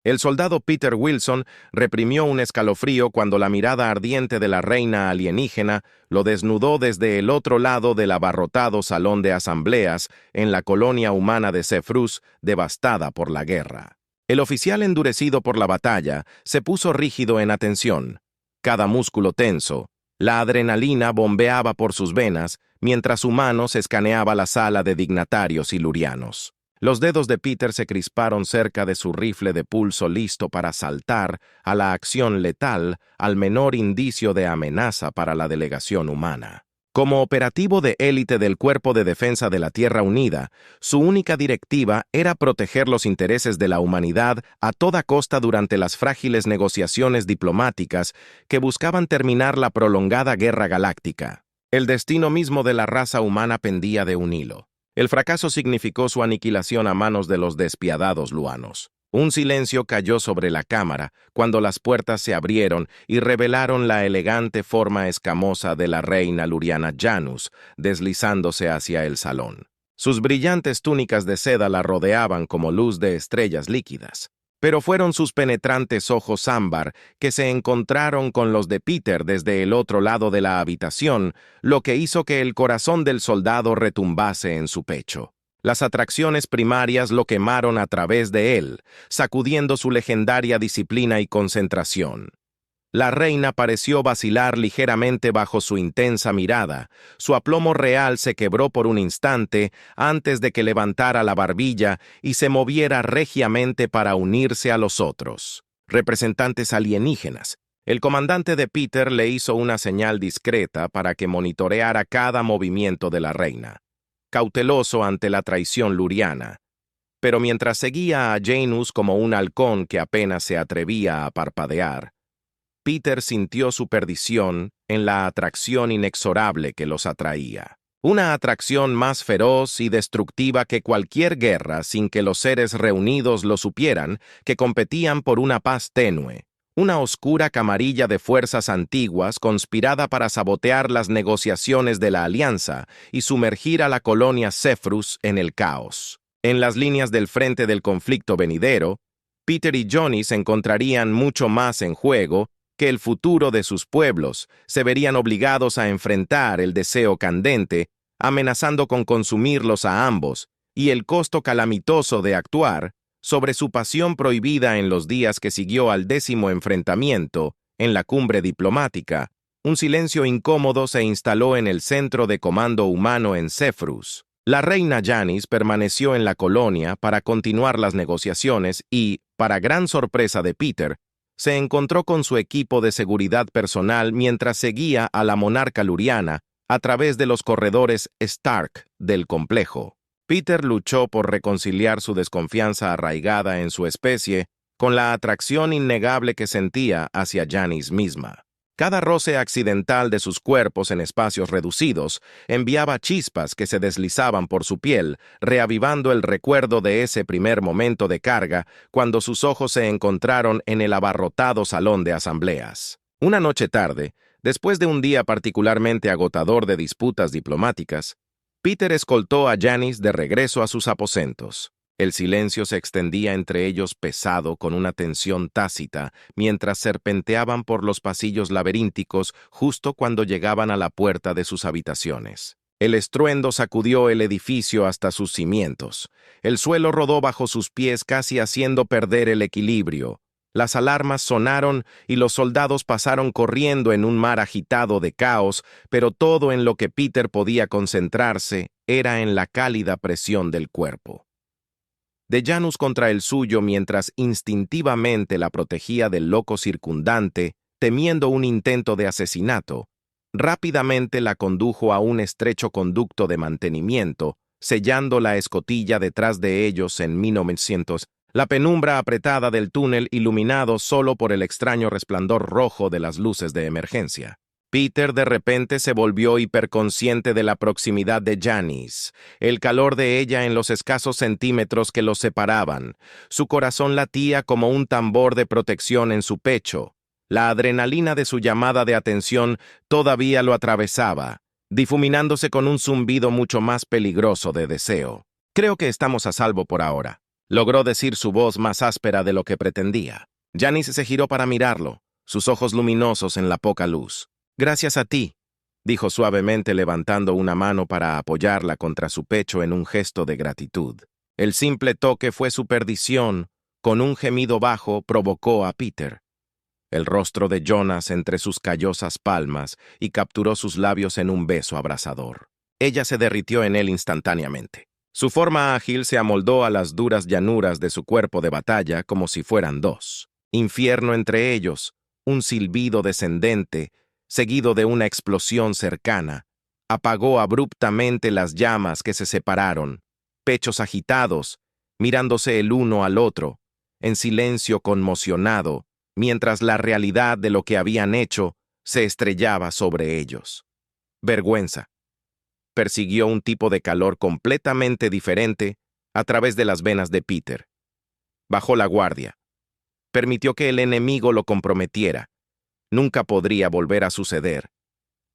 El soldado Peter Wilson reprimió un escalofrío cuando la mirada ardiente de la reina alienígena lo desnudó desde el otro lado del abarrotado salón de asambleas en la colonia humana de Cefrus, devastada por la guerra. El oficial, endurecido por la batalla, se puso rígido en atención. Cada músculo tenso, la adrenalina bombeaba por sus venas mientras su mano escaneaba la sala de dignatarios ilurianos. Los dedos de Peter se crisparon cerca de su rifle de pulso, listo para saltar a la acción letal al menor indicio de amenaza para la delegación humana. Como operativo de élite del Cuerpo de Defensa de la Tierra Unida, su única directiva era proteger los intereses de la humanidad a toda costa durante las frágiles negociaciones diplomáticas que buscaban terminar la prolongada guerra galáctica. El destino mismo de la raza humana pendía de un hilo. El fracaso significó su aniquilación a manos de los despiadados luanos. Un silencio cayó sobre la cámara cuando las puertas se abrieron y revelaron la elegante forma escamosa de la reina luriana Janus, deslizándose hacia el salón. Sus brillantes túnicas de seda la rodeaban como luz de estrellas líquidas. Pero fueron sus penetrantes ojos ámbar que se encontraron con los de Peter desde el otro lado de la habitación, lo que hizo que el corazón del soldado retumbase en su pecho. Las atracciones primarias lo quemaron a través de él, sacudiendo su legendaria disciplina y concentración. La reina pareció vacilar ligeramente bajo su intensa mirada. Su aplomo real se quebró por un instante antes de que levantara la barbilla y se moviera regiamente para unirse a los otros representantes alienígenas. El comandante de Peter le hizo una señal discreta para que monitoreara cada movimiento de la reina, cauteloso ante la traición luriana. Pero mientras seguía a Janus como un halcón que apenas se atrevía a parpadear, Peter sintió su perdición en la atracción inexorable que los atraía. Una atracción más feroz y destructiva que cualquier guerra sin que los seres reunidos lo supieran, que competían por una paz tenue. Una oscura camarilla de fuerzas antiguas conspirada para sabotear las negociaciones de la alianza y sumergir a la colonia Cefrus en el caos. En las líneas del frente del conflicto venidero, Peter y Johnny se encontrarían mucho más en juego que el futuro de sus pueblos. Se verían obligados a enfrentar el deseo candente, amenazando con consumirlos a ambos, y el costo calamitoso de actuar sobre su pasión prohibida en los días que siguió al 10º enfrentamiento, en la cumbre diplomática. Un silencio incómodo se instaló en el centro de comando humano en Cefrus. La reina Janus permaneció en la colonia para continuar las negociaciones y, para gran sorpresa de Peter, se encontró con su equipo de seguridad personal mientras seguía a la monarca luriana a través de los corredores Stark del complejo. Peter luchó por reconciliar su desconfianza arraigada en su especie con la atracción innegable que sentía hacia Janus misma. Cada roce accidental de sus cuerpos en espacios reducidos enviaba chispas que se deslizaban por su piel, reavivando el recuerdo de ese primer momento de carga cuando sus ojos se encontraron en el abarrotado salón de asambleas. Una noche tarde, después de un día particularmente agotador de disputas diplomáticas, Peter escoltó a Janus de regreso a sus aposentos. El silencio se extendía entre ellos pesado con una tensión tácita mientras serpenteaban por los pasillos laberínticos justo cuando llegaban a la puerta de sus habitaciones. El estruendo sacudió el edificio hasta sus cimientos. El suelo rodó bajo sus pies casi haciendo perder el equilibrio. Las alarmas sonaron y los soldados pasaron corriendo en un mar agitado de caos, pero todo en lo que Peter podía concentrarse era en la cálida presión del cuerpo de Janus contra el suyo mientras instintivamente la protegía del loco circundante, temiendo un intento de asesinato. Rápidamente la condujo a un estrecho conducto de mantenimiento, sellando la escotilla detrás de ellos en 1900. La penumbra apretada del túnel iluminado solo por el extraño resplandor rojo de las luces de emergencia. Peter de repente se volvió hiperconsciente de la proximidad de Janus, el calor de ella en los escasos centímetros que los separaban. Su corazón latía como un tambor de protección en su pecho. La adrenalina de su llamada de atención todavía lo atravesaba, difuminándose con un zumbido mucho más peligroso de deseo. «Creo que estamos a salvo por ahora», logró decir su voz más áspera de lo que pretendía. Janice se giró para mirarlo, sus ojos luminosos en la poca luz. «Gracias a ti», dijo suavemente levantando una mano para apoyarla contra su pecho en un gesto de gratitud. El simple toque fue su perdición. Con un gemido bajo provocó a Peter. El rostro de Jonas entre sus callosas palmas y capturó sus labios en un beso abrasador. Ella se derritió en él instantáneamente. Su forma ágil se amoldó a las duras llanuras de su cuerpo de batalla como si fueran dos. Infierno entre ellos, un silbido descendente, seguido de una explosión cercana, apagó abruptamente las llamas que se separaron, pechos agitados, mirándose el uno al otro, en silencio conmocionado, mientras la realidad de lo que habían hecho se estrellaba sobre ellos. Vergüenza. Persiguió un tipo de calor completamente diferente a través de las venas de Peter. Bajó la guardia. Permitió que el enemigo lo comprometiera. Nunca podría volver a suceder.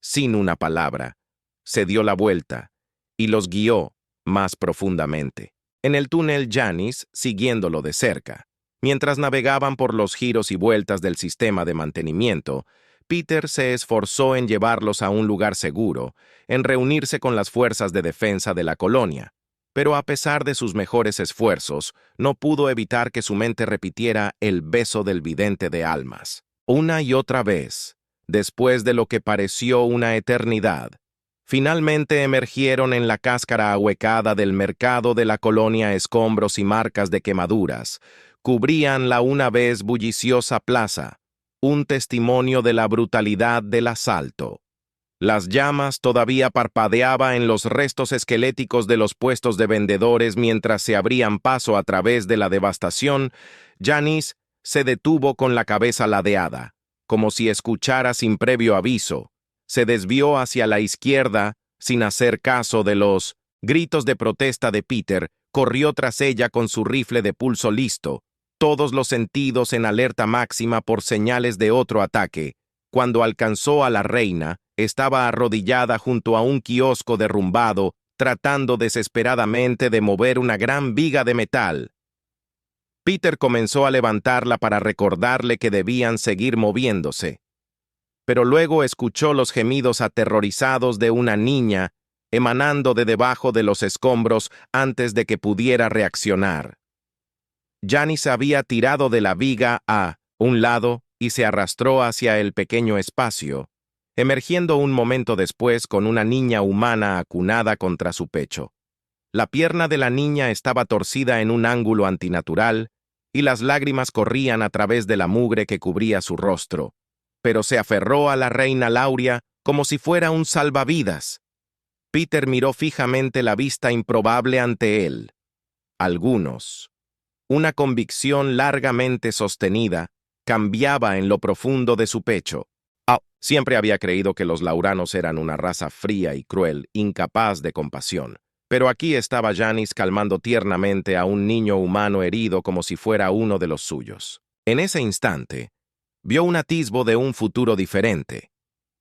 Sin una palabra, se dio la vuelta y los guió más profundamente. En el túnel Janice, siguiéndolo de cerca. Mientras navegaban por los giros y vueltas del sistema de mantenimiento, Peter se esforzó en llevarlos a un lugar seguro, en reunirse con las fuerzas de defensa de la colonia. Pero a pesar de sus mejores esfuerzos, no pudo evitar que su mente repitiera el beso del vidente de almas. Una y otra vez, después de lo que pareció una eternidad, finalmente emergieron en la cáscara ahuecada del mercado de la colonia escombros y marcas de quemaduras. Cubrían la una vez bulliciosa plaza, un testimonio de la brutalidad del asalto. Las llamas todavía parpadeaban en los restos esqueléticos de los puestos de vendedores mientras se abrían paso a través de la devastación. Janice se detuvo con la cabeza ladeada, como si escuchara sin previo aviso. Se desvió hacia la izquierda, sin hacer caso de los gritos de protesta de Peter, corrió tras ella con su rifle de pulso listo, todos los sentidos en alerta máxima por señales de otro ataque. Cuando alcanzó a la reina, estaba arrodillada junto a un kiosco derrumbado, tratando desesperadamente de mover una gran viga de metal. Peter comenzó a levantarla para recordarle que debían seguir moviéndose. Pero luego escuchó los gemidos aterrorizados de una niña emanando de debajo de los escombros antes de que pudiera reaccionar. Janice había tirado de la viga a un lado y se arrastró hacia el pequeño espacio, emergiendo un momento después con una niña humana acunada contra su pecho. La pierna de la niña estaba torcida en un ángulo antinatural y las lágrimas corrían a través de la mugre que cubría su rostro, pero se aferró a la reina Lauria como si fuera un salvavidas. Peter miró fijamente la vista improbable ante él. Algunos. Una convicción largamente sostenida cambiaba en lo profundo de su pecho. Siempre había creído que los lauranos eran una raza fría y cruel, incapaz de compasión. Pero aquí estaba Janice calmando tiernamente a un niño humano herido como si fuera uno de los suyos. En ese instante, vio un atisbo de un futuro diferente,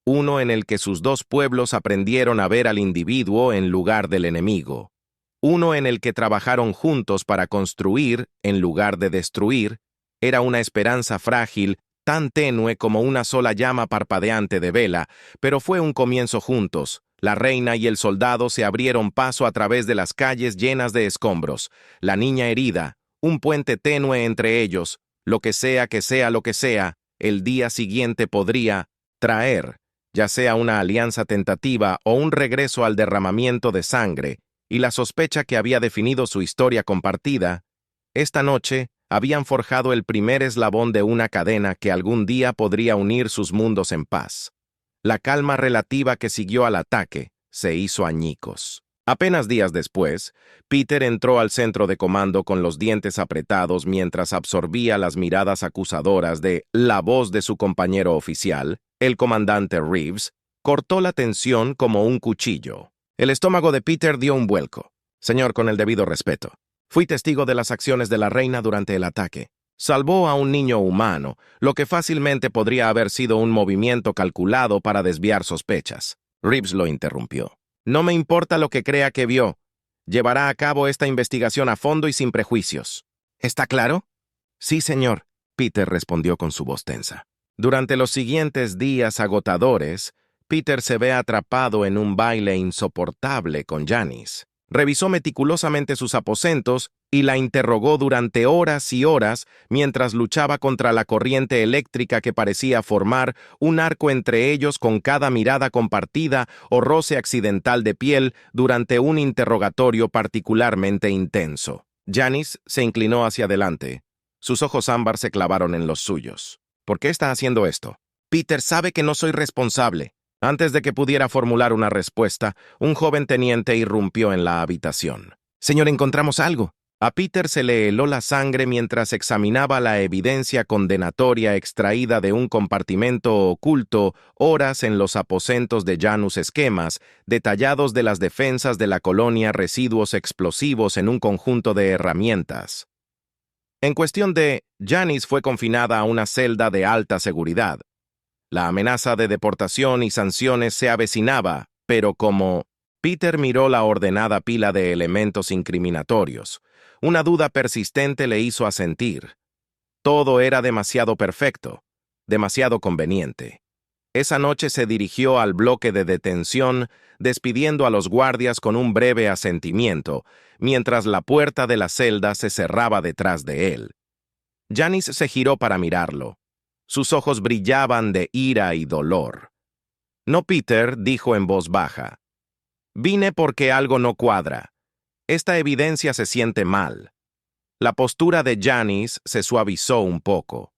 uno en el que sus dos pueblos aprendieron a ver al individuo en lugar del enemigo, uno en el que trabajaron juntos para construir en lugar de destruir. Era una esperanza frágil, tan tenue como una sola llama parpadeante de vela, pero fue un comienzo juntos. La reina y el soldado se abrieron paso a través de las calles llenas de escombros, la niña herida, un puente tenue entre ellos. Lo que sea lo que sea, el día siguiente podría traer, ya sea una alianza tentativa o un regreso al derramamiento de sangre, y la sospecha que había definido su historia compartida. Esta noche habían forjado el primer eslabón de una cadena que algún día podría unir sus mundos en paz. La calma relativa que siguió al ataque se hizo añicos. Apenas días después, Peter entró al centro de comando con los dientes apretados mientras absorbía las miradas acusadoras de la voz de su compañero oficial, el comandante Reeves. Cortó la tensión como un cuchillo. El estómago de Peter dio un vuelco. Señor, con el debido respeto. Fui testigo de las acciones de la reina durante el ataque. Salvó a un niño humano, lo que fácilmente podría haber sido un movimiento calculado para desviar sospechas. Reeves lo interrumpió. No me importa lo que crea que vio. Llevará a cabo esta investigación a fondo y sin prejuicios. ¿Está claro? Sí, señor, Peter respondió con su voz tensa. Durante los siguientes días agotadores, Peter se ve atrapado en un baile insoportable con Janice. Revisó meticulosamente sus aposentos y la interrogó durante horas y horas mientras luchaba contra la corriente eléctrica que parecía formar un arco entre ellos con cada mirada compartida o roce accidental de piel durante un interrogatorio particularmente intenso. Janice se inclinó hacia adelante. Sus ojos ámbar se clavaron en los suyos. ¿Por qué está haciendo esto? Peter sabe que no soy responsable. Antes de que pudiera formular una respuesta, un joven teniente irrumpió en la habitación. Señor, encontramos algo. A Peter se le heló la sangre mientras examinaba la evidencia condenatoria extraída de un compartimento oculto horas en los aposentos de Janus Esquemas, detallados de las defensas de la colonia residuos explosivos en un conjunto de herramientas. En cuestión de, Janice fue confinada a una celda de alta seguridad. La amenaza de deportación y sanciones se avecinaba, pero como Peter miró la ordenada pila de elementos incriminatorios, una duda persistente le hizo asentir. Todo era demasiado perfecto, demasiado conveniente. Esa noche se dirigió al bloque de detención, despidiendo a los guardias con un breve asentimiento, mientras la puerta de la celda se cerraba detrás de él. Janice se giró para mirarlo. Sus ojos brillaban de ira y dolor. No, Peter, dijo en voz baja. Vine porque algo no cuadra. Esta evidencia se siente mal. La postura de Janice se suavizó un poco.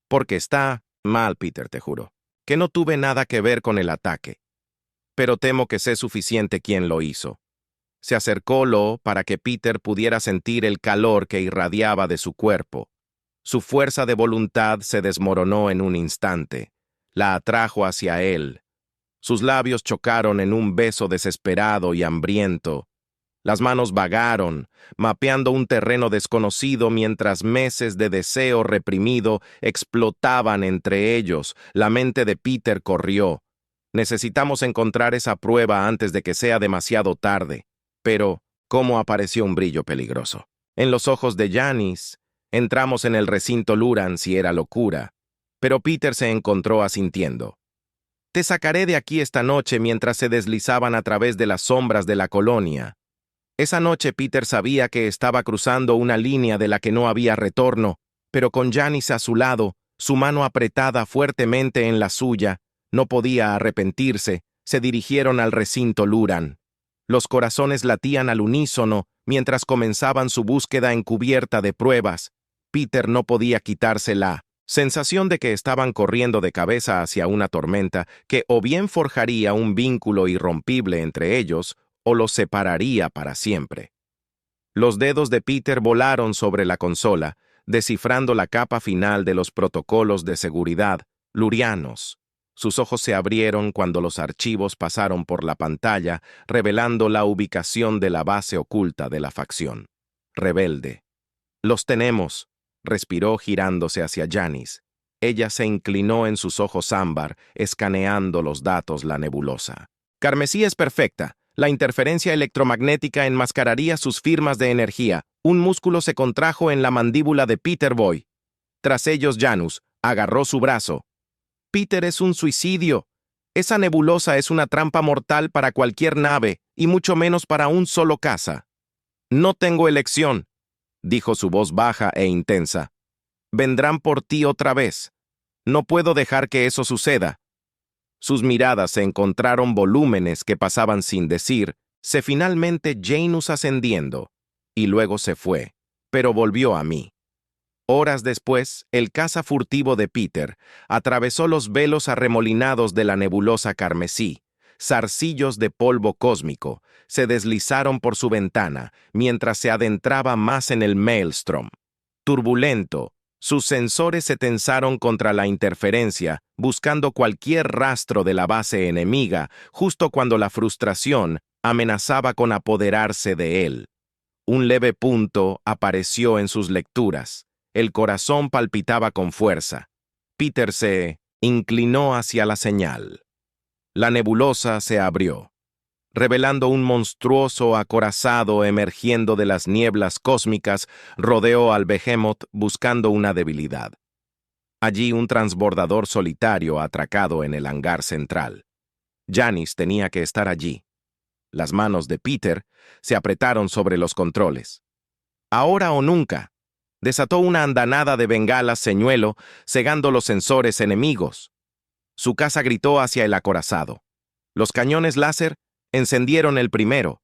Porque está mal, Peter, te juro. Que no tuve nada que ver con el ataque. Pero temo que sé suficiente quién lo hizo. Se acercó para que Peter pudiera sentir el calor que irradiaba de su cuerpo. Su fuerza de voluntad se desmoronó en un instante. La atrajo hacia él. Sus labios chocaron en un beso desesperado y hambriento. Las manos vagaron, mapeando un terreno desconocido mientras meses de deseo reprimido explotaban entre ellos. La mente de Peter corrió. Necesitamos encontrar esa prueba antes de que sea demasiado tarde. Pero, ¿cómo apareció un brillo peligroso? En los ojos de Janice, entramos en el recinto Luran si era locura. Pero Peter se encontró asintiendo. Te sacaré de aquí esta noche mientras se deslizaban a través de las sombras de la colonia. Esa noche Peter sabía que estaba cruzando una línea de la que no había retorno, pero con Janice a su lado, su mano apretada fuertemente en la suya, no podía arrepentirse, se dirigieron al recinto Luran. Los corazones latían al unísono mientras comenzaban su búsqueda encubierta de pruebas. Peter no podía quitarse la sensación de que estaban corriendo de cabeza hacia una tormenta que o bien forjaría un vínculo irrompible entre ellos, o los separaría para siempre. Los dedos de Peter volaron sobre la consola, descifrando la capa final de los protocolos de seguridad, lurianos. Sus ojos se abrieron cuando los archivos pasaron por la pantalla, revelando la ubicación de la base oculta de la facción. Rebelde. Los tenemos, respiró girándose hacia Janice. Ella se inclinó en sus ojos ámbar, escaneando los datos la nebulosa. Carmesí es perfecta. La interferencia electromagnética enmascararía sus firmas de energía. Un músculo se contrajo en la mandíbula de Peter Boy. Tras ellos, Janus agarró su brazo. Peter, es un suicidio. Esa nebulosa es una trampa mortal para cualquier nave, y mucho menos para un solo caza. No tengo elección, dijo su voz baja e intensa. Vendrán por ti otra vez. No puedo dejar que eso suceda. Sus miradas se encontraron volúmenes que pasaban sin decir, se finalmente Janus ascendiendo, y luego se fue, pero volvió a mí. Horas después, el caza furtivo de Peter atravesó los velos arremolinados de la nebulosa carmesí. Zarcillos de polvo cósmico se deslizaron por su ventana mientras se adentraba más en el maelstrom. Turbulento, sus sensores se tensaron contra la interferencia, buscando cualquier rastro de la base enemiga, justo cuando la frustración amenazaba con apoderarse de él. Un leve punto apareció en sus lecturas. El corazón palpitaba con fuerza. Peter se inclinó hacia la señal. La nebulosa se abrió. revelando un monstruoso acorazado emergiendo de las nieblas cósmicas, rodeó al Behemoth buscando una debilidad. Allí un transbordador solitario atracado en el hangar central. Janice tenía que estar allí. Las manos de Peter se apretaron sobre los controles. Ahora o nunca. Desató una andanada de bengalas señuelo, cegando los sensores enemigos. Su casa gritó hacia el acorazado. Los cañones láser encendieron el primero.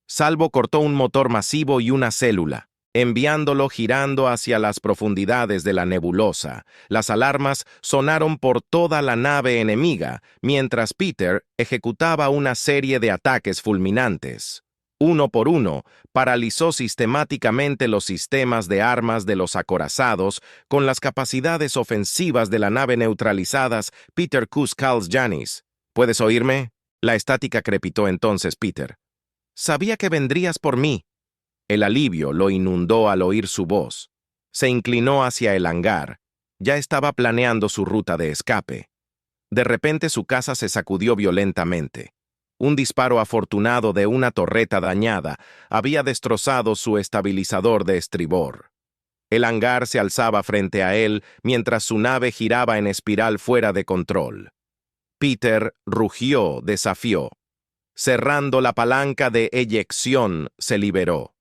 Salvo cortó un motor masivo y una célula, enviándolo girando hacia las profundidades de la nebulosa. Las alarmas sonaron por toda la nave enemiga, mientras Peter ejecutaba una serie de ataques fulminantes. Uno por uno, paralizó sistemáticamente los sistemas de armas de los acorazados. Con las capacidades ofensivas de la nave neutralizadas, Peter Cuscals Janice. ¿Puedes oírme? La estática crepitó entonces Peter. Sabía que vendrías por mí. El alivio lo inundó al oír su voz. Se inclinó hacia el hangar. Ya estaba planeando su ruta de escape. De repente su casa se sacudió violentamente. Un disparo afortunado de una torreta dañada había destrozado su estabilizador de estribor. El hangar se alzaba frente a él mientras su nave giraba en espiral fuera de control. Peter rugió, desafió. Cerrando la palanca de eyección, se liberó.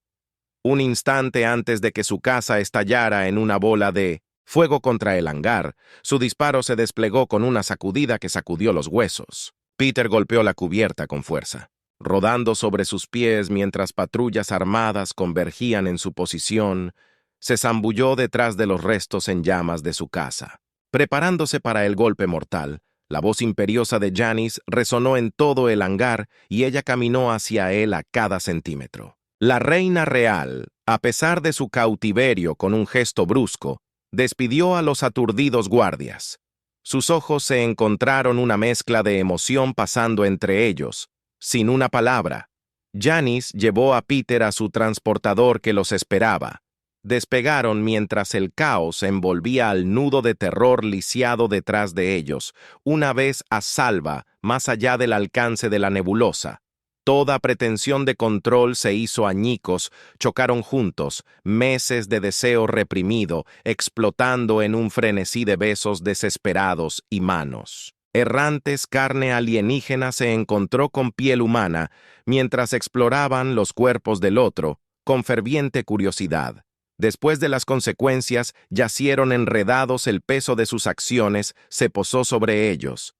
Un instante antes de que su casa estallara en una bola de fuego contra el hangar, su disparo se desplegó con una sacudida que sacudió los huesos. Peter golpeó la cubierta con fuerza, rodando sobre sus pies mientras patrullas armadas convergían en su posición. Se zambulló detrás de los restos en llamas de su casa. Preparándose para el golpe mortal, la voz imperiosa de Janice resonó en todo el hangar y ella caminó hacia él a cada centímetro. La reina real, a pesar de su cautiverio con un gesto brusco, despidió a los aturdidos guardias. Sus ojos se encontraron una mezcla de emoción pasando entre ellos, sin una palabra. Janice llevó a Peter a su transportador que los esperaba. Despegaron mientras el caos envolvía al nudo de terror lisiado detrás de ellos, una vez a salva, más allá del alcance de la nebulosa. Toda pretensión de control se hizo añicos, chocaron juntos, meses de deseo reprimido, explotando en un frenesí de besos desesperados y manos. Errantes carne alienígena se encontró con piel humana, mientras exploraban los cuerpos del otro, con ferviente curiosidad. Después de las consecuencias, yacieron enredados, el peso de sus acciones se posó sobre ellos.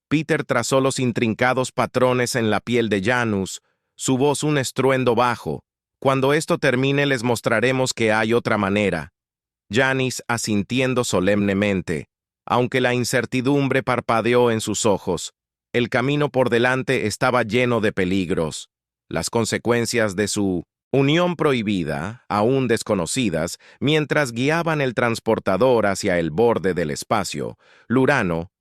Peter trazó los intrincados patrones en la piel de Janus, su voz un estruendo bajo. Cuando esto termine les mostraremos que hay otra manera. Janice asintiendo solemnemente, aunque la incertidumbre parpadeó en sus ojos. El camino por delante estaba lleno de peligros. Las consecuencias de su unión prohibida, aún desconocidas, mientras guiaban el transportador hacia el borde del espacio, Lurano.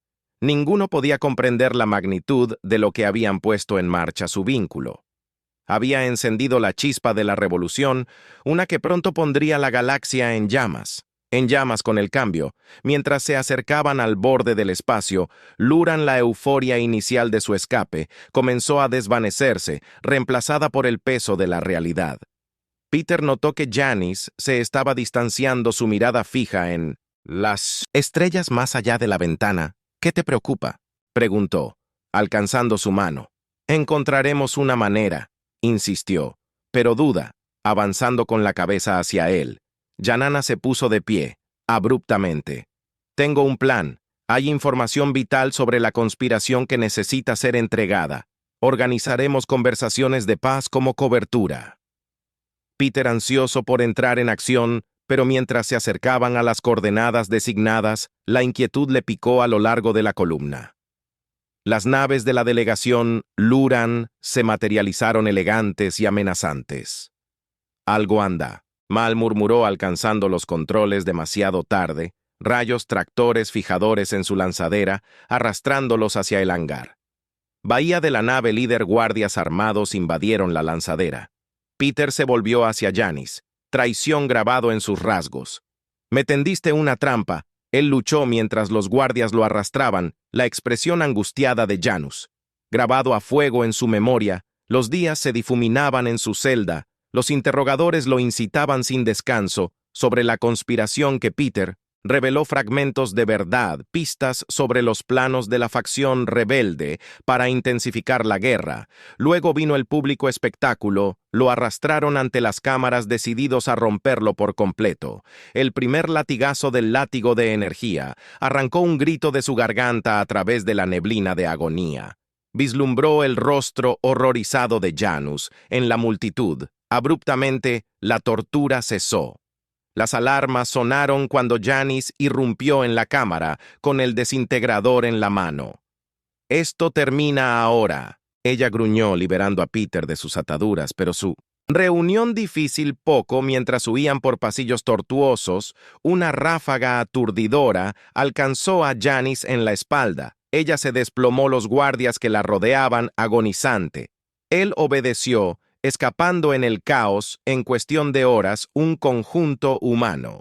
Ninguno podía comprender la magnitud de lo que habían puesto en marcha su vínculo. Había encendido la chispa de la revolución, una que pronto pondría la galaxia en llamas con el cambio. Mientras se acercaban al borde del espacio, Luran, la euforia inicial de su escape, comenzó a desvanecerse, reemplazada por el peso de la realidad. Peter notó que Janice se estaba distanciando, su mirada fija en las estrellas más allá de la ventana. ¿Qué te preocupa?, preguntó, alcanzando su mano. Encontraremos una manera, insistió, pero duda, avanzando con la cabeza hacia él. Yanana se puso de pie, abruptamente. Tengo un plan. Hay información vital sobre la conspiración que necesita ser entregada. Organizaremos conversaciones de paz como cobertura. Peter, ansioso por entrar en acción, pero mientras se acercaban a las coordenadas designadas, la inquietud le picó a lo largo de la columna. Las naves de la delegación Luran se materializaron elegantes y amenazantes. Algo anda, Mal murmuró alcanzando los controles demasiado tarde, rayos tractores fijadores en su lanzadera, arrastrándolos hacia el hangar. Bahía de la nave líder, guardias armados invadieron la lanzadera. Peter se volvió hacia Janice, traición grabado en sus rasgos. Me tendiste una trampa. Él luchó mientras los guardias lo arrastraban, la expresión angustiada de Janus. Grabado a fuego en su memoria, Los días se difuminaban en su celda, los interrogadores lo incitaban sin descanso sobre la conspiración que Peter reveló fragmentos de verdad, pistas sobre los planos de la facción rebelde para intensificar la guerra. Luego vino el público espectáculo, lo arrastraron ante las cámaras decididos a romperlo por completo. El primer latigazo del látigo de energía arrancó un grito de su garganta a través de la neblina de agonía. Vislumbró el rostro horrorizado de Janus en la multitud. Abruptamente, la tortura cesó. Las alarmas sonaron cuando Janice irrumpió en la cámara con el desintegrador en la mano. «Esto termina ahora», ella gruñó liberando a Peter de sus ataduras, pero su reunión difícil poco mientras huían por pasillos tortuosos, una ráfaga aturdidora alcanzó a Janice en la espalda. Ella se desplomó los guardias que la rodeaban agonizante. Él obedeció, escapando en el caos, en cuestión de horas, un conjunto humano.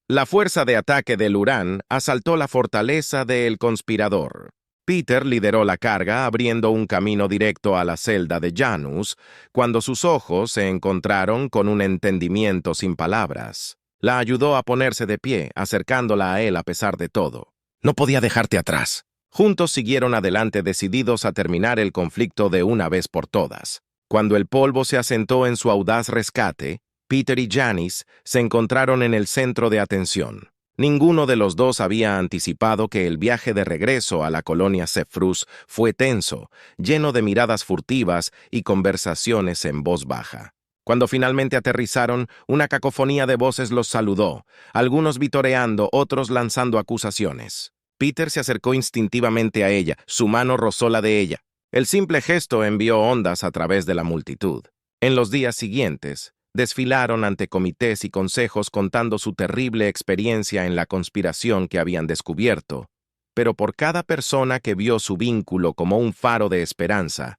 La fuerza de ataque del Hurán asaltó la fortaleza del conspirador. Peter lideró la carga, abriendo un camino directo a la celda de Janus, cuando sus ojos se encontraron con un entendimiento sin palabras. La ayudó a ponerse de pie, acercándola a él a pesar de todo. «No podía dejarte atrás». Juntos siguieron adelante decididos a terminar el conflicto de una vez por todas. Cuando el polvo se asentó en su audaz rescate, Peter y Janice se encontraron en el centro de atención. Ninguno de los dos había anticipado que el viaje de regreso a la colonia Zephyrus fue tenso, lleno de miradas furtivas y conversaciones en voz baja. Cuando finalmente aterrizaron, una cacofonía de voces los saludó, algunos vitoreando, otros lanzando acusaciones. Peter se acercó instintivamente a ella, su mano rozó la de ella. El simple gesto envió ondas a través de la multitud. En los días siguientes, desfilaron ante comités y consejos contando su terrible experiencia en la conspiración que habían descubierto, pero por cada persona que vio su vínculo como un faro de esperanza,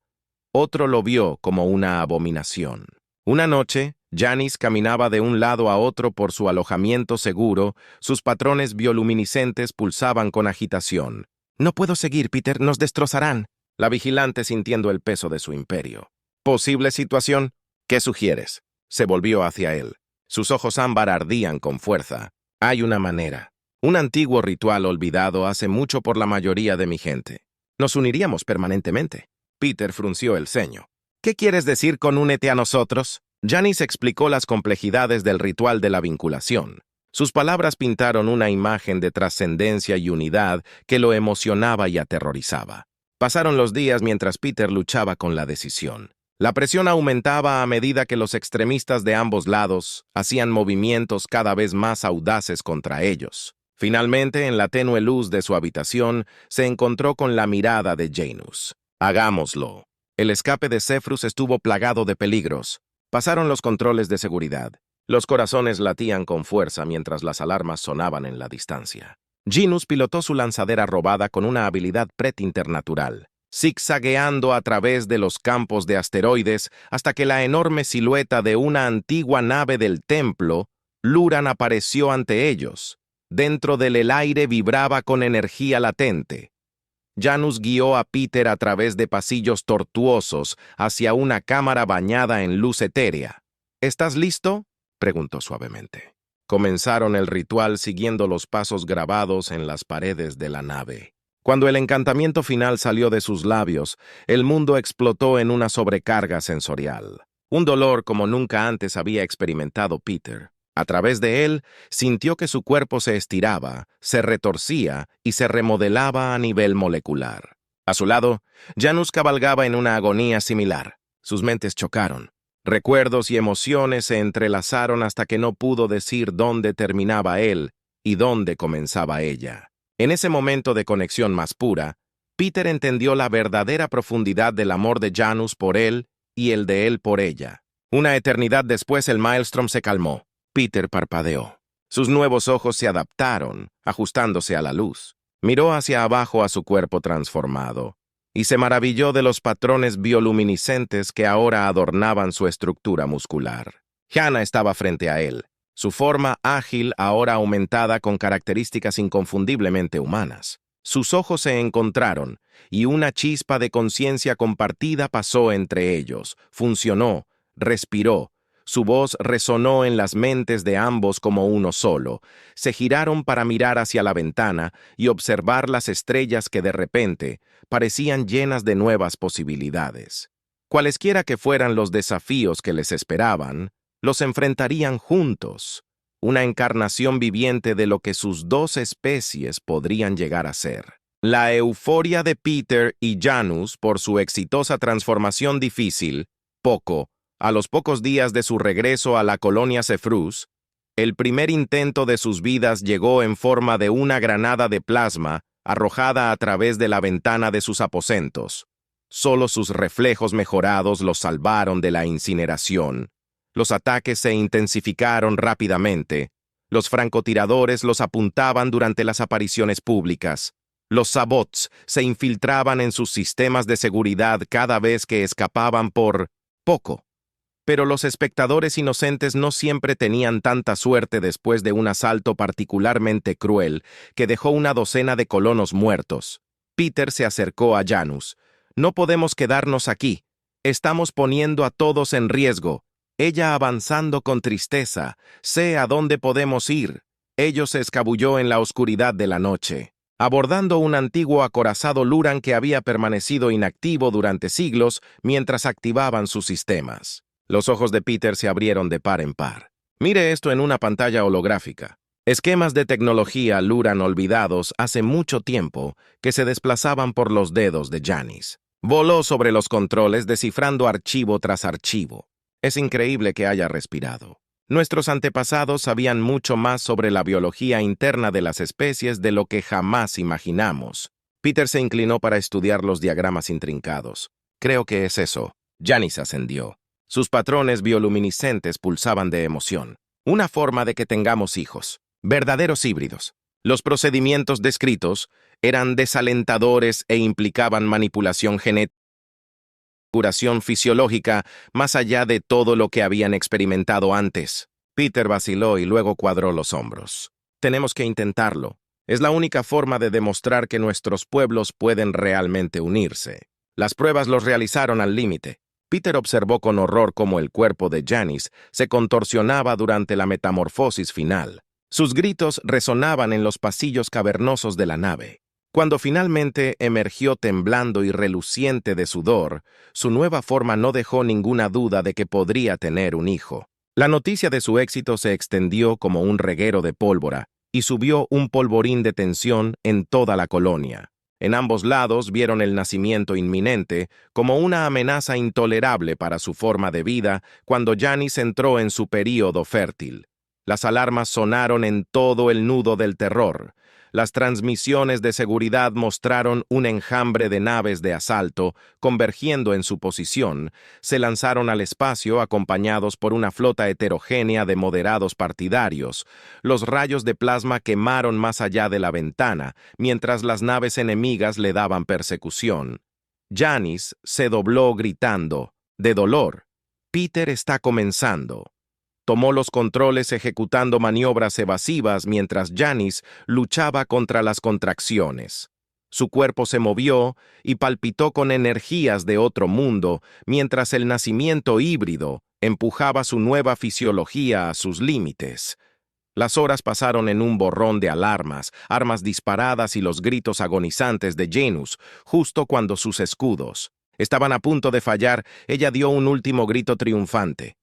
otro lo vio como una abominación. Una noche, Janice caminaba de un lado a otro por su alojamiento seguro, sus patrones bioluminiscentes pulsaban con agitación. «No puedo seguir, Peter, nos destrozarán». La vigilante sintiendo el peso de su imperio. «¿Posible situación? ¿Qué sugieres?» Se volvió hacia él. Sus ojos ámbar ardían con fuerza. «Hay una manera. Un antiguo ritual olvidado hace mucho por la mayoría de mi gente. Nos uniríamos permanentemente». Peter frunció el ceño. «¿Qué quieres decir con únete a nosotros?» Janice explicó las complejidades del ritual de la vinculación. Sus palabras pintaron una imagen de trascendencia y unidad que lo emocionaba y aterrorizaba. Pasaron los días mientras Peter luchaba con la decisión. La presión aumentaba a medida que los extremistas de ambos lados hacían movimientos cada vez más audaces contra ellos. Finalmente, en la tenue luz de su habitación, se encontró con la mirada de Janus. «Hagámoslo». El escape de Zephyrus estuvo plagado de peligros. Pasaron los controles de seguridad. Los corazones latían con fuerza mientras las alarmas sonaban en la distancia. Janus pilotó su lanzadera robada con una habilidad preternatural, zigzagueando a través de los campos de asteroides hasta que la enorme silueta de una antigua nave del templo, Luran, apareció ante ellos. Dentro del aire vibraba con energía latente. Janus guió a Peter a través de pasillos tortuosos hacia una cámara bañada en luz etérea. «¿Estás listo?», preguntó suavemente. Comenzaron el ritual siguiendo los pasos grabados en las paredes de la nave. Cuando el encantamiento final salió de sus labios, el mundo explotó en una sobrecarga sensorial. Un dolor como nunca antes había experimentado Peter. A través de él, sintió que su cuerpo se estiraba, se retorcía y se remodelaba a nivel molecular. A su lado, Janus cabalgaba en una agonía similar. Sus mentes chocaron. Recuerdos y emociones se entrelazaron hasta que no pudo decir dónde terminaba él y dónde comenzaba ella. En ese momento de conexión más pura, Peter entendió la verdadera profundidad del amor de Janus por él y el de él por ella. Una eternidad después el maelstrom se calmó. Peter parpadeó. Sus nuevos ojos se adaptaron, ajustándose a la luz. Miró hacia abajo a su cuerpo transformado y se maravilló de los patrones bioluminiscentes que ahora adornaban su estructura muscular. Hannah estaba frente a él, su forma ágil ahora aumentada con características inconfundiblemente humanas. Sus ojos se encontraron, y una chispa de conciencia compartida pasó entre ellos. Funcionó, respiró. Su voz resonó en las mentes de ambos como uno solo. Se giraron para mirar hacia la ventana y observar las estrellas que de repente parecían llenas de nuevas posibilidades. Cualesquiera que fueran los desafíos que les esperaban, los enfrentarían juntos, una encarnación viviente de lo que sus dos especies podrían llegar a ser. La euforia de Peter y Janus por su exitosa transformación difícil, a los pocos días de su regreso a la colonia Cefrus, el primer intento de sus vidas llegó en forma de una granada de plasma arrojada a través de la ventana de sus aposentos. Solo sus reflejos mejorados los salvaron de la incineración. Los ataques se intensificaron rápidamente. Los francotiradores los apuntaban durante las apariciones públicas. Los sabots se infiltraban en sus sistemas de seguridad cada vez que escapaban por poco. Pero los espectadores inocentes no siempre tenían tanta suerte después de un asalto particularmente cruel que dejó una docena de colonos muertos. Peter se acercó a Janus. «No podemos quedarnos aquí. Estamos poniendo a todos en riesgo». Ella avanzando con tristeza. «Sé a dónde podemos ir». Ellos se escabulló en la oscuridad de la noche, abordando un antiguo acorazado Luran que había permanecido inactivo durante siglos mientras activaban sus sistemas. Los ojos de Peter se abrieron de par en par. Mire esto en una pantalla holográfica. Esquemas de tecnología Luran olvidados hace mucho tiempo que se desplazaban por los dedos de Janus. Voló sobre los controles descifrando archivo tras archivo. Es increíble que haya respirado. Nuestros antepasados sabían mucho más sobre la biología interna de las especies de lo que jamás imaginamos. Peter se inclinó para estudiar los diagramas intrincados. «Creo que es eso». Janus ascendió. Sus patrones bioluminiscentes pulsaban de emoción. «Una forma de que tengamos hijos. Verdaderos híbridos». Los procedimientos descritos eran desalentadores e implicaban manipulación genética, curación fisiológica, más allá de todo lo que habían experimentado antes. Peter vaciló y luego cuadró los hombros. «Tenemos que intentarlo. Es la única forma de demostrar que nuestros pueblos pueden realmente unirse». Las pruebas los realizaron al límite. Peter observó con horror cómo el cuerpo de Janus se contorsionaba durante la metamorfosis final. Sus gritos resonaban en los pasillos cavernosos de la nave. Cuando finalmente emergió temblando y reluciente de sudor, su nueva forma no dejó ninguna duda de que podría tener un hijo. La noticia de su éxito se extendió como un reguero de pólvora y subió un polvorín de tensión en toda la colonia. En ambos lados vieron el nacimiento inminente como una amenaza intolerable para su forma de vida cuando Janus entró en su período fértil. Las alarmas sonaron en todo el nudo del terror. Las transmisiones de seguridad mostraron un enjambre de naves de asalto convergiendo en su posición. Se lanzaron al espacio acompañados por una flota heterogénea de moderados partidarios. Los rayos de plasma quemaron más allá de la ventana, mientras las naves enemigas le daban persecución. Janus se dobló gritando, de dolor. Peter está comenzando. Tomó los controles ejecutando maniobras evasivas mientras Janus luchaba contra las contracciones. Su cuerpo se movió y palpitó con energías de otro mundo mientras el nacimiento híbrido empujaba su nueva fisiología a sus límites. Las horas pasaron en un borrón de alarmas, armas disparadas y los gritos agonizantes de Janus, justo cuando sus escudos estaban a punto de fallar. Ella dio un último grito triunfante.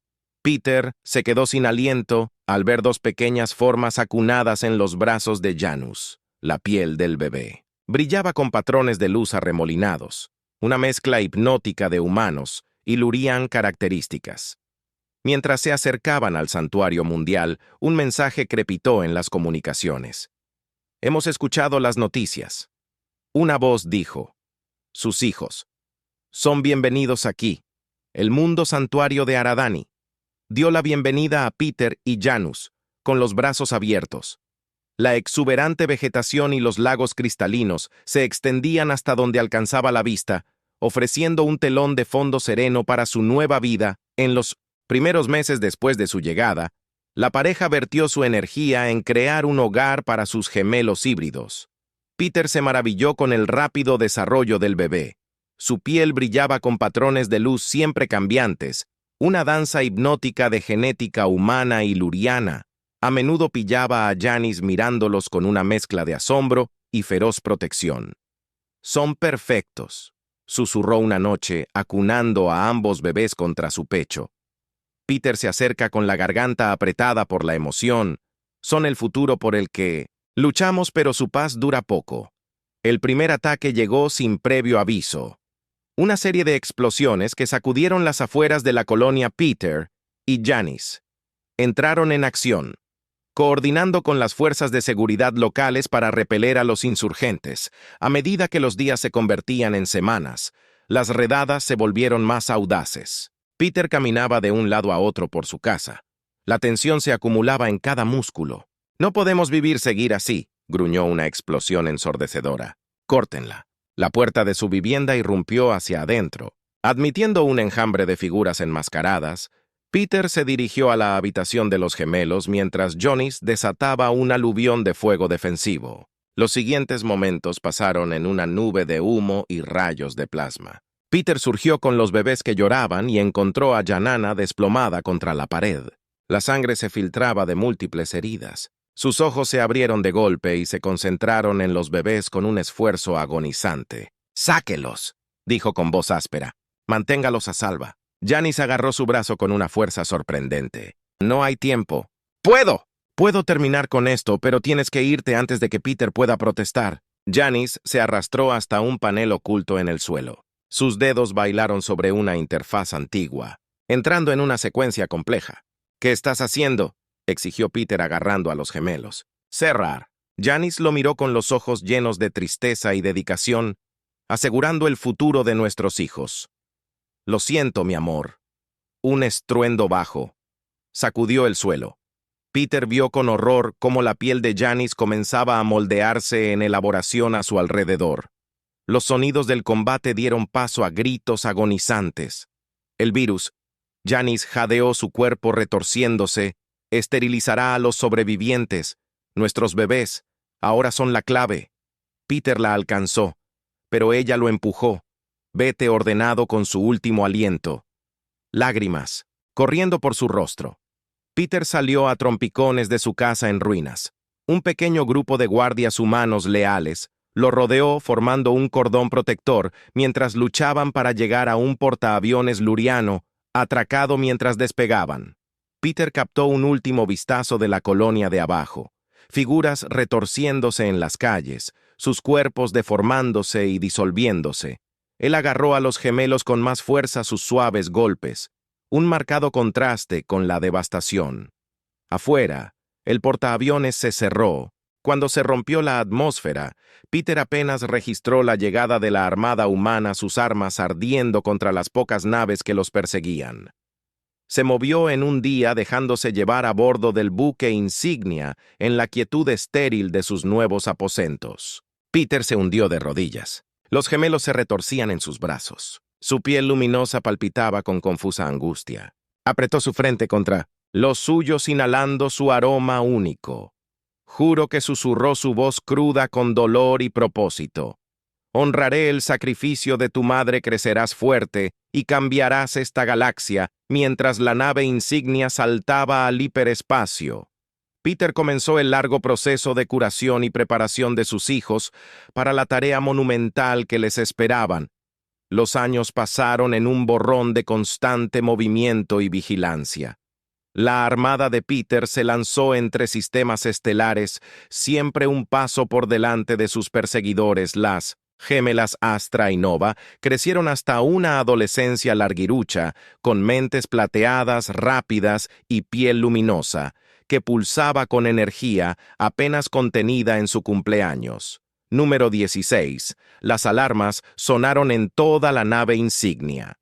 Peter se quedó sin aliento al ver dos pequeñas formas acunadas en los brazos de Janus. La piel del bebé brillaba con patrones de luz arremolinados, una mezcla hipnótica de humanos y Lurian características. Mientras se acercaban al santuario mundial, un mensaje crepitó en las comunicaciones. «Hemos escuchado las noticias». Una voz dijo: «Sus hijos son bienvenidos aquí. El mundo santuario de Aradani dio la bienvenida a Peter y Janus, con los brazos abiertos. La exuberante vegetación y los lagos cristalinos se extendían hasta donde alcanzaba la vista, ofreciendo un telón de fondo sereno para su nueva vida. En los primeros meses después de su llegada, la pareja vertió su energía en crear un hogar para sus gemelos híbridos. Peter se maravilló con el rápido desarrollo del bebé. Su piel brillaba con patrones de luz siempre cambiantes, una danza hipnótica de genética humana y luriana. A menudo pillaba a Janice mirándolos con una mezcla de asombro y feroz protección. «Son perfectos», susurró una noche, acunando a ambos bebés contra su pecho. Peter se acerca con la garganta apretada por la emoción. «Son el futuro por el que luchamos, pero su paz dura poco». El primer ataque llegó sin previo aviso. Una serie de explosiones que sacudieron las afueras de la colonia. Peter y Janice entraron en acción, coordinando con las fuerzas de seguridad locales para repeler a los insurgentes. A medida que los días se convertían en semanas, las redadas se volvieron más audaces. Peter caminaba de un lado a otro por su casa. La tensión se acumulaba en cada músculo. «No podemos seguir así», gruñó una explosión ensordecedora. «Córtenla». La puerta de su vivienda irrumpió hacia adentro. Admitiendo un enjambre de figuras enmascaradas, Peter se dirigió a la habitación de los gemelos mientras Janice desataba un aluvión de fuego defensivo. Los siguientes momentos pasaron en una nube de humo y rayos de plasma. Peter surgió con los bebés que lloraban y encontró a Janana desplomada contra la pared. La sangre se filtraba de múltiples heridas. Sus ojos se abrieron de golpe y se concentraron en los bebés con un esfuerzo agonizante. «¡Sáquelos!», dijo con voz áspera. «Manténgalos a salvo». Janice agarró su brazo con una fuerza sorprendente. «No hay tiempo». «Puedo terminar con esto, pero tienes que irte antes de que Peter pueda protestar». Janice se arrastró hasta un panel oculto en el suelo. Sus dedos bailaron sobre una interfaz antigua, entrando en una secuencia compleja. «¿Qué estás haciendo?», exigió Peter agarrando a los gemelos. «Cerrar». Janice lo miró con los ojos llenos de tristeza y dedicación, asegurando el futuro de nuestros hijos. «Lo siento, mi amor». Un estruendo bajo sacudió el suelo. Peter vio con horror cómo la piel de Janice comenzaba a moldearse en elaboración a su alrededor. Los sonidos del combate dieron paso a gritos agonizantes. El virus, Janice jadeó su cuerpo retorciéndose, esterilizará a los sobrevivientes. Nuestros bebés ahora son la clave. Peter la alcanzó, pero ella lo empujó. Vete ordenado con su último aliento. Lágrimas corriendo por su rostro. Peter salió a trompicones de su casa en ruinas. Un pequeño grupo de guardias humanos leales lo rodeó formando un cordón protector mientras luchaban para llegar a un portaaviones luriano atracado mientras despegaban. Peter captó un último vistazo de la colonia de abajo. Figuras retorciéndose en las calles, sus cuerpos deformándose y disolviéndose. Él agarró a los gemelos con más fuerza sus suaves golpes, un marcado contraste con la devastación. Afuera, el portaaviones se cerró. Cuando se rompió la atmósfera, Peter apenas registró la llegada de la armada humana, sus armas ardiendo contra las pocas naves que los perseguían. Se movió en un día dejándose llevar a bordo del buque insignia en la quietud estéril de sus nuevos aposentos. Peter se hundió de rodillas. Los gemelos se retorcían en sus brazos. Su piel luminosa palpitaba con confusa angustia. Apretó su frente contra los suyos inhalando su aroma único. Juro que susurró su voz cruda con dolor y propósito. Honraré el sacrificio de tu madre, crecerás fuerte y cambiarás esta galaxia mientras la nave insignia saltaba al hiperespacio. Peter comenzó el largo proceso de curación y preparación de sus hijos para la tarea monumental que les esperaban. Los años pasaron en un borrón de constante movimiento y vigilancia. La armada de Peter se lanzó entre sistemas estelares, siempre un paso por delante de sus perseguidores. Las gemelas Astra y Nova crecieron hasta una adolescencia larguirucha, con mentes plateadas, rápidas y piel luminosa, que pulsaba con energía apenas contenida en su cumpleaños. Número 16. Las alarmas sonaron en toda la nave insignia.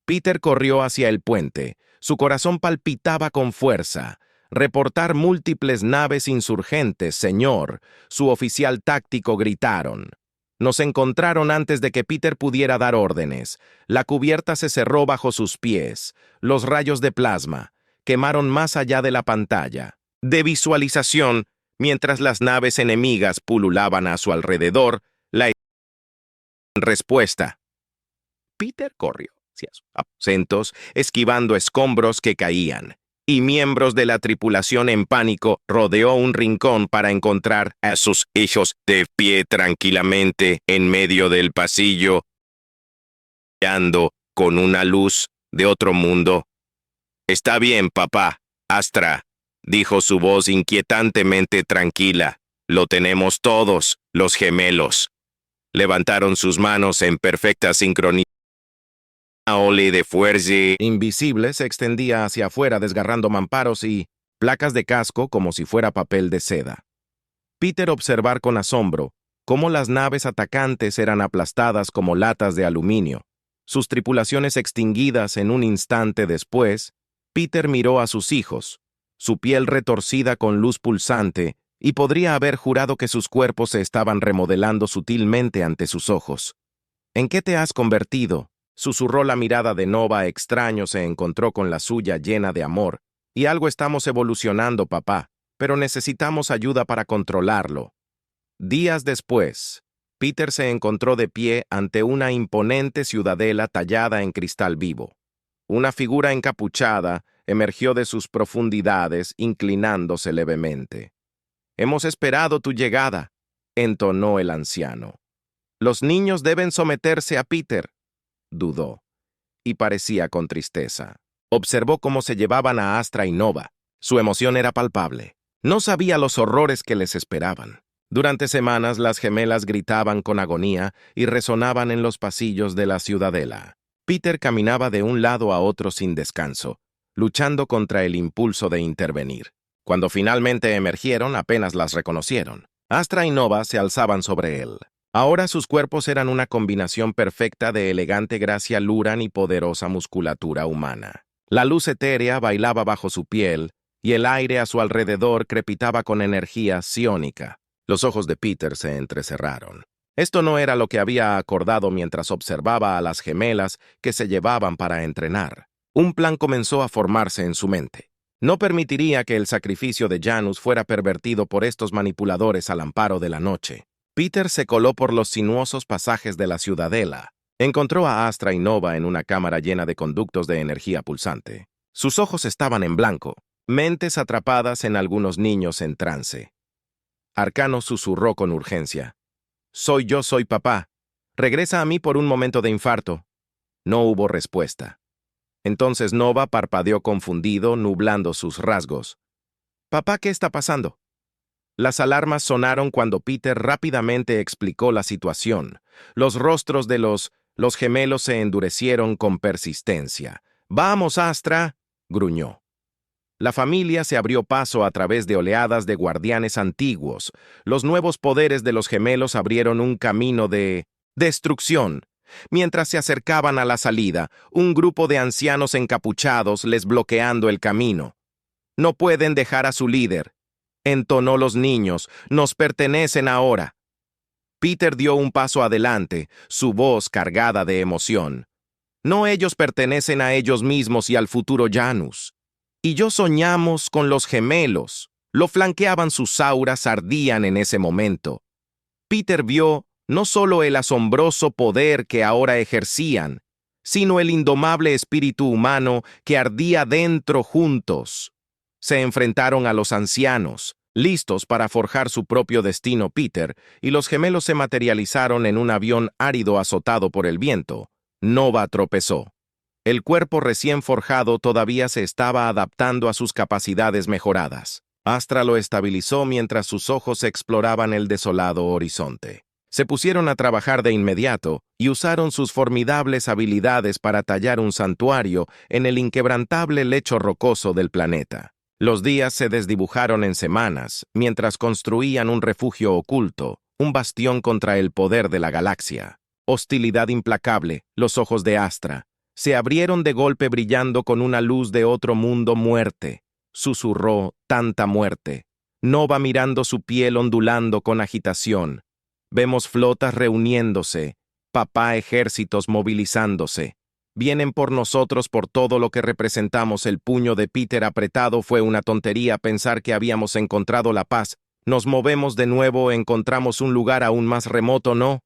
Peter corrió hacia el puente. Su corazón palpitaba con fuerza. «Reportar múltiples naves insurgentes, señor», su oficial táctico gritaron. Nos encontraron antes de que Peter pudiera dar órdenes. La cubierta se cerró bajo sus pies. Los rayos de plasma quemaron más allá de la pantalla de visualización. Mientras las naves enemigas pululaban a su alrededor, la respuesta. Peter corrió hacia sus aposentos, esquivando escombros que caían, y miembros de la tripulación en pánico rodeó un rincón para encontrar a sus hijos de pie tranquilamente en medio del pasillo, brillando con una luz de otro mundo. «Está bien, papá, Astra», dijo su voz inquietantemente tranquila. «Lo tenemos todos, los gemelos». Levantaron sus manos en perfecta sincronía. Una ola de fuerza invisible se extendía hacia afuera desgarrando mamparos y placas de casco como si fuera papel de seda. Peter observó con asombro cómo las naves atacantes eran aplastadas como latas de aluminio, sus tripulaciones extinguidas en un instante después. Peter miró a sus hijos, su piel retorcida con luz pulsante, y podría haber jurado que sus cuerpos se estaban remodelando sutilmente ante sus ojos. «¿En qué te has convertido?», susurró la mirada de Nova. Extraño se encontró con la suya llena de amor. «Y algo estamos evolucionando, papá, pero necesitamos ayuda para controlarlo». Días después, Peter se encontró de pie ante una imponente ciudadela tallada en cristal vivo. Una figura encapuchada emergió de sus profundidades, inclinándose levemente. «Hemos esperado tu llegada», entonó el anciano. «Los niños deben someterse a Peter», dudó, y parecía con tristeza. Observó cómo se llevaban a Astra y Nova. Su emoción era palpable. No sabía los horrores que les esperaban. Durante semanas las gemelas gritaban con agonía y resonaban en los pasillos de la ciudadela. Peter caminaba de un lado a otro sin descanso, luchando contra el impulso de intervenir. Cuando finalmente emergieron, apenas las reconocieron. Astra y Nova se alzaban sobre él. Ahora sus cuerpos eran una combinación perfecta de elegante gracia Luran y poderosa musculatura humana. La luz etérea bailaba bajo su piel, y el aire a su alrededor crepitaba con energía psiónica. Los ojos de Peter se entrecerraron. Esto no era lo que había acordado mientras observaba a las gemelas que se llevaban para entrenar. Un plan comenzó a formarse en su mente. No permitiría que el sacrificio de Janus fuera pervertido por estos manipuladores al amparo de la noche. Peter se coló por los sinuosos pasajes de la ciudadela. Encontró a Astra y Nova en una cámara llena de conductos de energía pulsante. Sus ojos estaban en blanco, mentes atrapadas en algunos niños en trance. Arcano susurró con urgencia. Soy papá. Regresa a mí por un momento de infarto». No hubo respuesta. Entonces Nova parpadeó confundido, nublando sus rasgos. «Papá, ¿qué está pasando?». Las alarmas sonaron cuando Peter rápidamente explicó la situación. Los rostros de los gemelos se endurecieron con persistencia. «Vamos, Astra», gruñó. La familia se abrió paso a través de oleadas de guardianes antiguos. Los nuevos poderes de los gemelos abrieron un camino de destrucción. Mientras se acercaban a la salida, un grupo de ancianos encapuchados les bloqueando el camino. «No pueden dejar a su líder», entonó los niños. «Nos pertenecen ahora». Peter dio un paso adelante, su voz cargada de emoción. «No, ellos pertenecen a ellos mismos y al futuro Janus. Y yo soñamos con los gemelos». Lo flanqueaban, sus auras ardían en ese momento. Peter vio no solo el asombroso poder que ahora ejercían, sino el indomable espíritu humano que ardía dentro juntos. Se enfrentaron a los ancianos, listos para forjar su propio destino. Peter y los gemelos se materializaron en un avión árido azotado por el viento. Nova tropezó. El cuerpo recién forjado todavía se estaba adaptando a sus capacidades mejoradas. Astra lo estabilizó mientras sus ojos exploraban el desolado horizonte. Se pusieron a trabajar de inmediato y usaron sus formidables habilidades para tallar un santuario en el inquebrantable lecho rocoso del planeta. Los días se desdibujaron en semanas, mientras construían un refugio oculto, un bastión contra el poder de la galaxia. Hostilidad implacable, los ojos de Astra se abrieron de golpe brillando con una luz de otro mundo. «Muerte», susurró, «tanta muerte». Nova mirando su piel ondulando con agitación. «Vemos flotas reuniéndose, papá, ejércitos movilizándose. Vienen por nosotros por todo lo que representamos». El puño de Peter apretado. Fue una tontería pensar que habíamos encontrado la paz. Nos movemos de nuevo, encontramos un lugar aún más remoto, ¿no?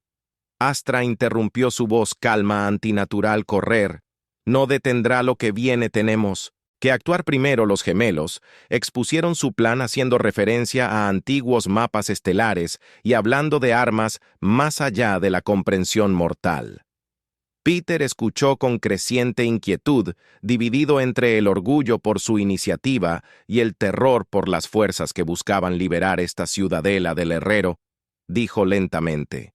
Astra interrumpió su voz calma, antinatural. Correr. No detendrá lo que viene, tenemos que actuar primero. Los gemelos expusieron su plan haciendo referencia a antiguos mapas estelares y hablando de armas más allá de la comprensión mortal. Peter escuchó con creciente inquietud, dividido entre el orgullo por su iniciativa y el terror por las fuerzas que buscaban liberar esta ciudadela del herrero. Dijo lentamente: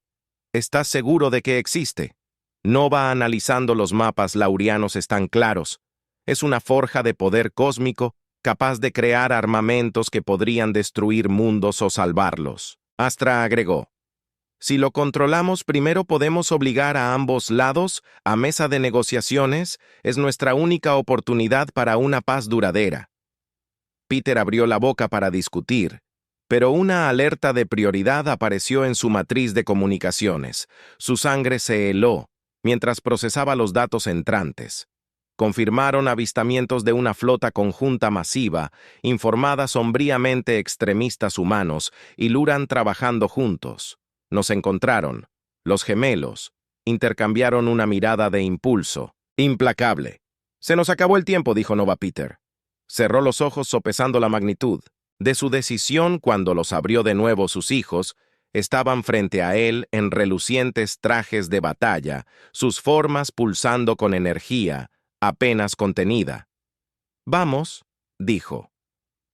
¿Estás seguro de que existe? Nova, analizando los mapas laurianos, están claros. Es una forja de poder cósmico, capaz de crear armamentos que podrían destruir mundos o salvarlos. Astra agregó: Si lo controlamos, primero podemos obligar a ambos lados a mesa de negociaciones. Es nuestra única oportunidad para una paz duradera. Peter abrió la boca para discutir, pero una alerta de prioridad apareció en su matriz de comunicaciones. Su sangre se heló mientras procesaba los datos entrantes. Confirmaron avistamientos de una flota conjunta masiva, informada sombríamente extremistas humanos, y Luran trabajando juntos. Nos encontraron. Los gemelos intercambiaron una mirada de impulso. Implacable. Se nos acabó el tiempo, dijo Nova Peter. Cerró los ojos sopesando la magnitud de su decisión. Cuando los abrió de nuevo, sus hijos estaban frente a él en relucientes trajes de batalla, sus formas pulsando con energía apenas contenida. Vamos, dijo.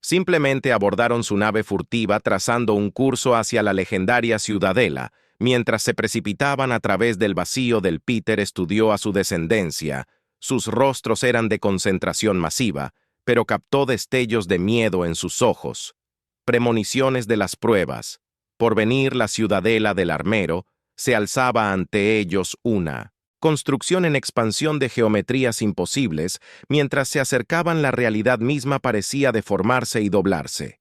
Simplemente abordaron su nave furtiva trazando un curso hacia la legendaria ciudadela. Mientras se precipitaban a través del vacío del Peter estudió a su descendencia. Sus rostros eran de concentración masiva, pero captó destellos de miedo en sus ojos. Premoniciones de las pruebas. Por venir, la ciudadela del armero se alzaba ante ellos una construcción en expansión de geometrías imposibles. Mientras se acercaban, la realidad misma parecía deformarse y doblarse.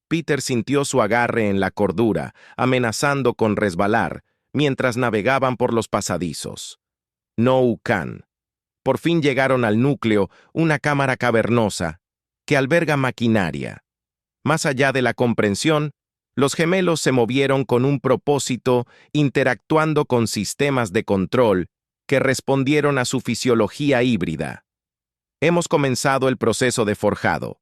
Peter sintió su agarre en la cordura, amenazando con resbalar, mientras navegaban por los pasadizos. No-Ukan. Por fin llegaron al núcleo, una cámara cavernosa que alberga maquinaria. Más allá de la comprensión, los gemelos se movieron con un propósito, interactuando con sistemas de control que respondieron a su fisiología híbrida. Hemos comenzado el proceso de forjado.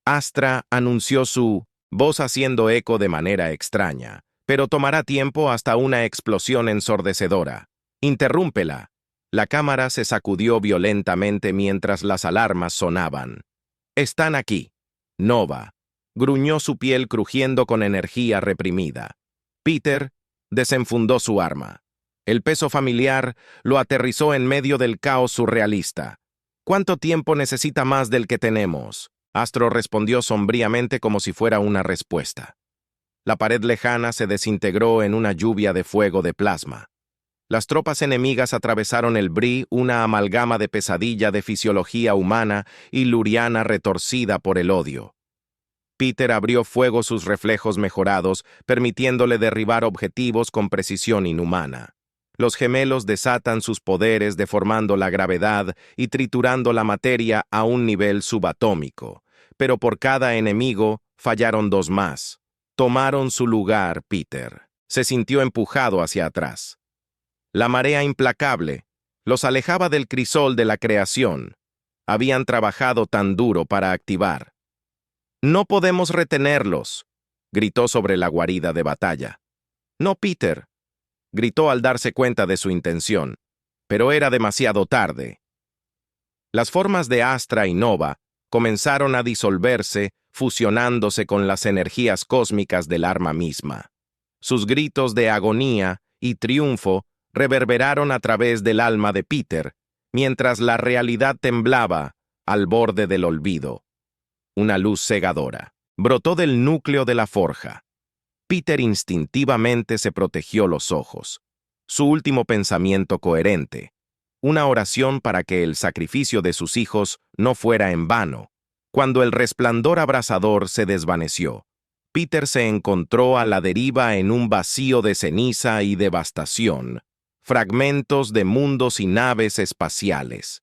Astra anunció su voz haciendo eco de manera extraña, pero tomará tiempo hasta una explosión ensordecedora. Interrúmpela. La cámara se sacudió violentamente mientras las alarmas sonaban. Están aquí. Nova. Gruñó, su piel crujiendo con energía reprimida. Peter desenfundó su arma. El peso familiar lo aterrizó en medio del caos surrealista. ¿Cuánto tiempo necesita más del que tenemos? Astro respondió sombríamente como si fuera una respuesta. La pared lejana se desintegró en una lluvia de fuego de plasma. Las tropas enemigas atravesaron el Bree, una amalgama de pesadilla de fisiología humana y luriana retorcida por el odio. Peter abrió fuego, sus reflejos mejorados, permitiéndole derribar objetivos con precisión inhumana. Los gemelos desatan sus poderes deformando la gravedad y triturando la materia a un nivel subatómico. Pero por cada enemigo fallaron dos más. Tomaron su lugar. Peter se sintió empujado hacia atrás. La marea implacable los alejaba del crisol de la creación. Habían trabajado tan duro para activar. «No podemos retenerlos», gritó sobre la guarida de batalla. «No, Peter», gritó al darse cuenta de su intención, pero era demasiado tarde. Las formas de Astra y Nova comenzaron a disolverse, fusionándose con las energías cósmicas del arma misma. Sus gritos de agonía y triunfo reverberaron a través del alma de Peter, mientras la realidad temblaba al borde del olvido. Una luz cegadora brotó del núcleo de la forja. Peter instintivamente se protegió los ojos. Su último pensamiento coherente, una oración para que el sacrificio de sus hijos no fuera en vano. Cuando el resplandor abrasador se desvaneció, Peter se encontró a la deriva en un vacío de ceniza y devastación. Fragmentos de mundos y naves espaciales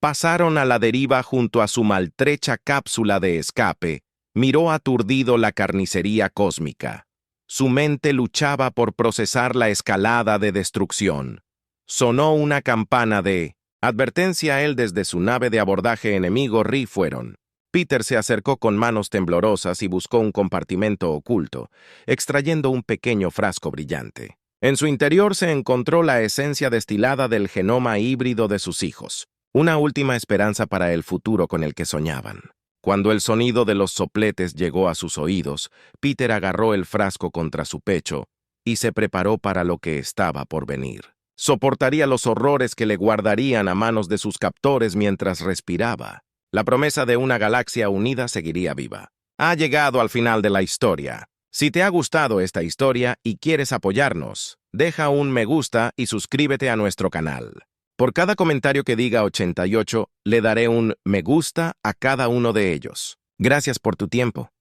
pasaron a la deriva junto a su maltrecha cápsula de escape, Miró aturdido la carnicería cósmica. Su mente luchaba por procesar la escalada de destrucción. Sonó una campana de advertencia a él desde su nave de abordaje enemigo fueron. Peter se acercó con manos temblorosas y buscó un compartimento oculto, extrayendo un pequeño frasco brillante. En su interior se encontró la esencia destilada del genoma híbrido de sus hijos, una última esperanza para el futuro con el que soñaban. Cuando el sonido de los sopletes llegó a sus oídos, Peter agarró el frasco contra su pecho y se preparó para lo que estaba por venir. Soportaría los horrores que le guardarían a manos de sus captores mientras respiraba. La promesa de una galaxia unida seguiría viva. Ha llegado al final de la historia. Si te ha gustado esta historia y quieres apoyarnos, deja un me gusta y suscríbete a nuestro canal. Por cada comentario que diga 88, le daré un me gusta a cada uno de ellos. Gracias por tu tiempo.